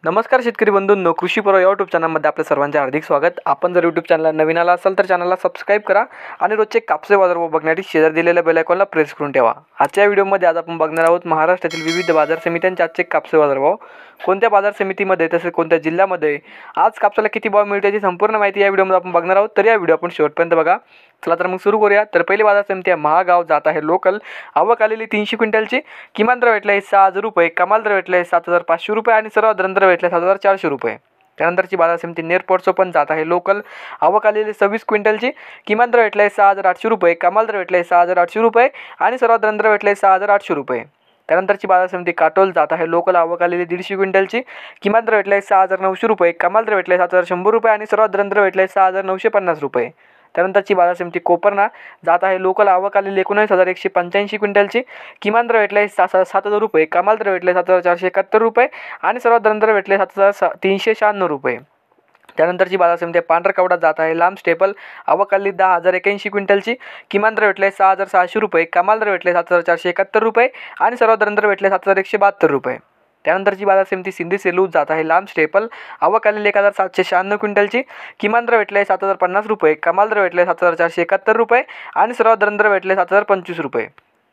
नमस्कार शेतकरी बंधूंनो, कृषी पर्व यूट्यूब चॅनलमध्ये आपल्या सर्वांचे हार्दिक स्वागत। आपण जर यूट्यूब चॅनलला नवीन आला असाल तर चॅनलला सबस्क्राईब करा आणि रोजचे कापसे बाजारभाव बघण्यासाठी शेजारी दिलेल्या बेल आयकॉनला प्रेस करून ठेवा। आजच्या व्हिडिओमध्ये आज आपण बघणार आहोत महाराष्ट्रातील विविध बाजार समित्यांचे आजचे कापसे बाजारभाव, कोणत्या बाजार समितीमध्ये तसेच कोणत्या जिल्ह्यामध्ये आज कापसाला किती भाव मिळते याची संपूर्ण माहिती या व्हिडिओमध्ये आपण बघणार आहोत। तर या व्हिडिओ आपण शेवटपर्यंत बघा। चला तर मग सुरू करूया। तर पहिली बाजार समिती आहे महागाव, जात आहे लोकल। आवक आलेली 300 क्विंटलची, किमान दर भेटला आहे 6000 रुपये, कमाल दर भेटला आहे 7500 रुपये आणि सर्वात दर भेटला 7400 रुपये। त्यानंतरची बाजार समिती नेरपोटचं पण जात आहे लोकल। आवक आलेली 26 क्विंटलची, किमान दर भेटला आहे 6800 रुपये, कमाल दर भेटला आहे 6800 रुपये आणि सर्वात दर भेटला आहे 6800 रुपये। त्यानंतरची बाजार समिती काटोल जात आहे लोकल। आवक आलेली 150 क्विंटलची, किमान दर भेटला आहे 6900 रुपये, कमाल दर भेटला आहे 7100 रुपये आणि सर्वात दर भेटला आहे 6950 रुपये। त्यानंतरची बाजार समिती कोपरना जात आहे लोकल। आवक आलेली 19185 क्विंटलची, किमान दर भेटला आहे 7000 रुपये, कमाल दर भेटला आहे 7471 रुपये आणि सर्वात दर भेटले 7396 रुपये। त्यानंतरची बाजार समिती पांढरकवडा जात आहे लांब स्टेपल। आवक आलेली 10081 क्विंटलची, किमान दर भेटले 6600 रुपये, कमाल दर भेटले 7471 रुपये आणि सर्वात दर भेटले 7172 रुपये। त्यानंतरची बाजार समिती सिंधी सेलू जात आहे लांब स्टेपल। आवक आलेली 1796 क्विंटलची, किमान दर भेटले 7050 रुपये, कमाल दर भेटले 7471 रुपये आणि सर्वात दर भेटले 7025 रुपये।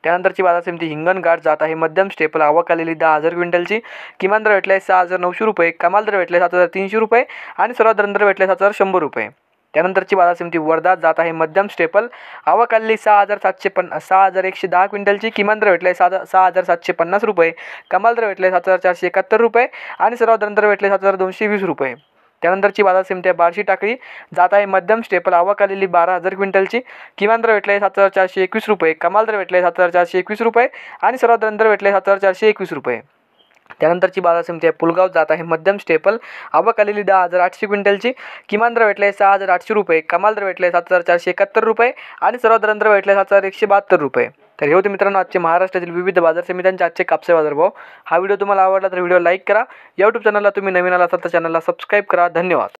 त्यानंतरची बाजार समिती हिंगणघाट जात आहे मध्यम स्टेपल। आवक आलेली 10000 क्विंटलची, किमान दर भेटले 6900 रुपये, कमाल दर भेटले 7300 रुपये आणि सर्वात दर भेटले 7100 रुपये। त्यानंतरची बाजार समिती वर्धा जात आहे मध्यम स्टेपल। आवक आलेली 6110 क्विंटलची, किमान दर भेटले 6750 रुपये, कमाल दर भेटले 7471 रुपये आणि सर्वात दर भेटले 7220 रुपये। त्यानंतरची बाजार समिती आहे बार्शी टाकळी जात आहे मध्यम स्टेपल। आवक आलेली 12000 क्विंटलची, किमान दर भेटले 7421 रुपये, कमाल दर भेटले 7421 रुपये आणि सर्वात दर भेटले 7421 रुपये। त्यानंतरची बाजार समिती आहे पुलगाव जात आहे मध्यम स्टेपल। आवक आलेली 10800 क्विंटलची, किमान दर भेटले 6800 रुपये, कमाल दर भेटले 7471 रुपये आणि सर्वात दर भेटले 7172 रुपये। तर हे होते मित्रांनो आजचे महाराष्ट्रातील विविध बाजार समित्यांचे आजचे कापसे बाजारभाव। हा व्हिडिओ तुम्हाला आवडला तर व्हिडिओ लाईक करा। यूट्यूब चॅनलला तुम्ही नवीन आला असाल तर चॅनलला सबस्क्राईब करा। धन्यवाद।